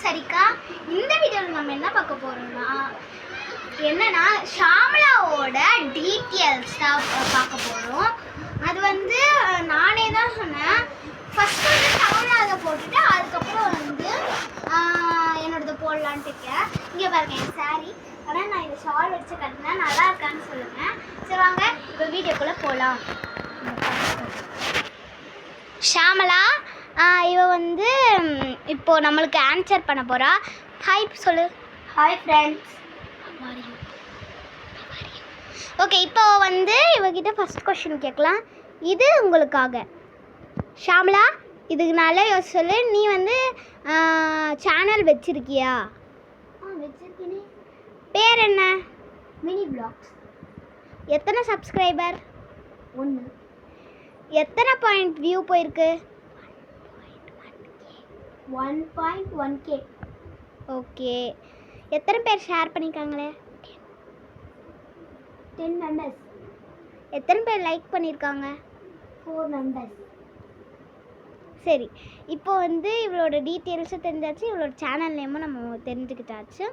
சரிக்கா. இந்த வீடியோவில் நம்ம என்ன பார்க்க போறோம்னா என்னன்னா ஷாமலாவோட டீட்டெயில்ஸ் தான் பார்க்க போறோம். அது வந்து நானே தான் சொன்னேன். ஃபர்ஸ்ட் வந்து ஷாமலாவை போட்டுட்டு அதுக்கப்புறம் வந்து என்னோடது போடலான்ட்டு இருக்கேன். இங்கே பாருங்க என் சாரி. ஆனால் நான் இந்த ஷால் வச்சு கட்டினா நல்லா இருக்கான்னு சொல்லுங்கள். சரி வாங்க இப்போ வீடியோக்குள்ளே போகலாம். ஷாமலா இவ வந்து இப்போ நம்மளுக்கு ஆன்சர் பண்ண போறா. ஹாய் சொல்லு. Hi friends. ஓகே, இப்போ வந்து இவகிட்ட ஃபர்ஸ்ட் கொஸ்டின் கேட்கலாம். இது உங்களுக்காக. ஷாமலா, இதுக்கு நல்லா யோசிச்சு சொல்லு. நீ வந்து சேனல் வச்சிருக்கியா? வச்சிருக்கேனே. பேர் என்ன? Mini blocks. எத்தனை சப்ஸ்கிரைபர்? 1. எத்தனை பாயிண்ட் வியூ போயிருக்கு? 1.1K. ஓகே. எத்தனை பேர் ஷேர் பண்ணியிருக்காங்களே? 10 members. எத்தனை பேர் லைக் பண்ணியிருக்காங்க? 4 members. சரி, இப்போ வந்து இவளோட டீட்டெயில்ஸும் தெரிஞ்சாச்சு, இவளோட சேனல் நேமும் நம்ம தெரிஞ்சுக்கிட்டாச்சு.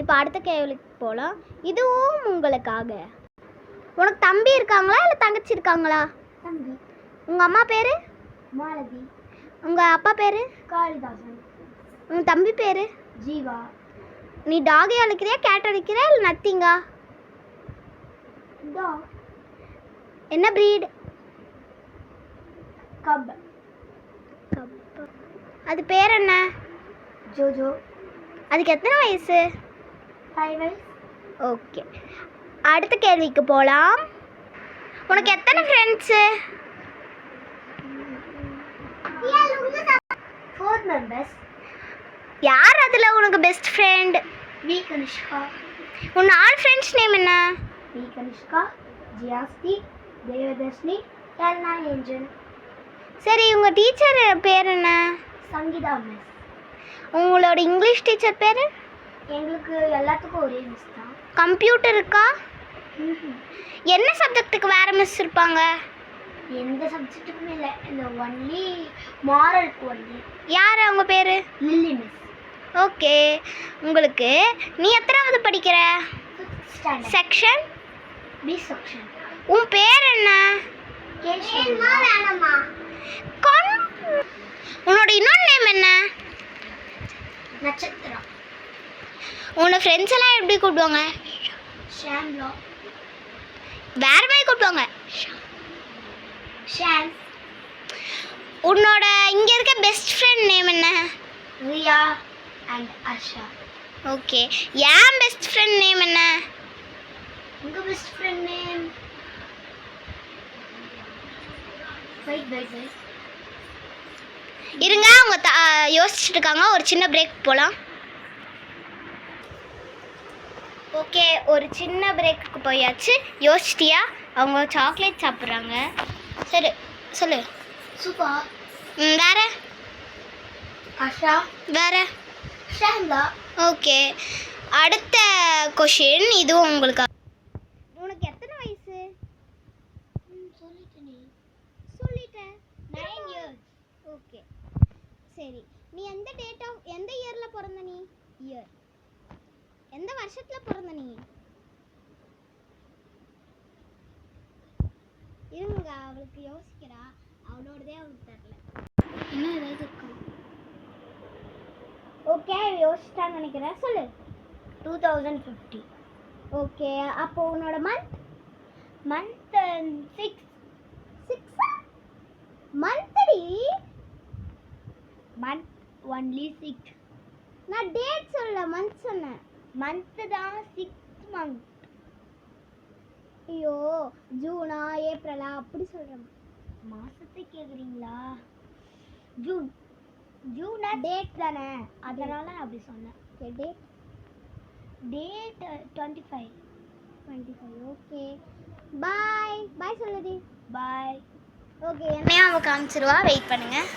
இப்போ அடுத்த கேள்விக்கு போகலாம். இதுவும் உங்களுக்காக. உனக்கு தம்பி இருக்காங்களா இல்லை தங்கச்சி இருக்காங்களா? தம்பி. உங்கள் அம்மா பேர்? மாலதி. உங்கள் அப்பா பேர்? காளிதாசன். உங்கள் தம்பி பேர்? ஜீவா. நீ டாகை அழைக்கிறியா கேட் அழைக்கிறியா இல்லை நத்திங்கா? டாக். என்ன ப்ரீட்? கப். கப். அது பேர் என்ன? ஜோஜோ. அதுக்கு எத்தனை வயசு? 5 வயசு. ஓகே, அடுத்த கேள்விக்கு போகலாம். உனக்கு எத்தனை ஃப்ரெண்ட்ஸு? 4 members. யார் அதில் உனக்கு பெஸ்ட் ஃப்ரெண்ட்? வி கனிஷ்கா. உன் 4 ஃப்ரெண்ட்ஸ் நேம் என்ன? V Kanishka, Jiyasthi, Devadharshini, Elna Angel. சரி, உங்கள் டீச்சர் பேர் என்ன? சங்கீதா மிஸ். உங்களோட இங்கிலீஷ் டீச்சர் பேர்? எங்களுக்கு எல்லாத்துக்கும் ஒரே மிஸ் தான். கம்ப்யூட்டர் இருக்கா? என்ன சப்ஜெக்ட்டுக்கு வேறு மிஸ் இருப்பாங்க? எந்த சப்ஜெக்ட்டுக்குமே இல்லை, இந்த ஒன்லி மாரலுக்கு ஒன்லி. யார் அவங்க பேர்? Lily miss. ஓகே, உங்களுக்கு நீ எத்தனாவது படிக்கிற? செக்ஷன்? B section. உன் பேர் என்ன? உன்னோட இன்னொரு நேம் என்ன? நட்சத்திரா. உன்னோட ஃப்ரெண்ட்ஸ் எல்லாம் எப்படி கூப்பிடுவாங்க? ஷாம்லா. வேற மாதிரி கூப்பிடுவாங்க? ஷாம். உன்னோட இங்கே இருக்க பெஸ்ட் ஃப்ரெண்ட் நேம் என்ன? ரியா அண்ட் அர்ஷா. ஓகே, என் பெஸ்ட் ஃப்ரெண்ட் நேம் என்ன? உங்கள் பெஸ்ட் ஃப்ரெண்ட் நேம்? இருங்க, அவங்க யோசிச்சுட்டு இருக்காங்க. ஒரு சின்ன பிரேக் போகலாம். ஓகே, ஒரு சின்ன பிரேக்குக்கு போயாச்சு. யோசிச்சிட்டியா? அவங்க சாக்லேட் சாப்பிட்றாங்க. சரி சொல்லு. சூப்பா. வேற? ஆஷா. வேற? ஷாம்லா. ஓகே, அடுத்த கொஷின். இதுவும் உங்களுக்கு. உனக்கு எத்தனை வயசு? சொல்லிட்டேன். 9 years. ஓகே, சரி. நீ எந்த இயரில் பிறந்த? நீ இயர் எந்த வருஷத்தில் பிறந்த? நீ இருங்க, அவளுக்கு யோசிக்கிறா. அவளோடதே அவளுக்கு தெரியல. என்ன ஏதாவது இருக்கா? ஓகே, யோசிச்சிட்டான்னு நினைக்கிறேன். சொல்லு. 2050. ஓகே, அப்போ உன்னோட மந்த் 6 மந்த்டி. Month only 6. நான் டேட் சொல்லல, மந்த் சொன்னேன். மந்த்து தான் 6th month. ஐயோ, ஜூனா ஏப்ரலா அப்படி சொல்கிறேன். மாதத்தை கேட்குறீங்களா? ஜூனா டேட் தானே, அதனால் அப்படி சொன்னேன். Okay, date 25. ஓகே, பாய் சொல்லுது. பாய். ஓகே, என்னையும் அவள் காமிச்சிருவா. வெயிட் பண்ணுங்கள்.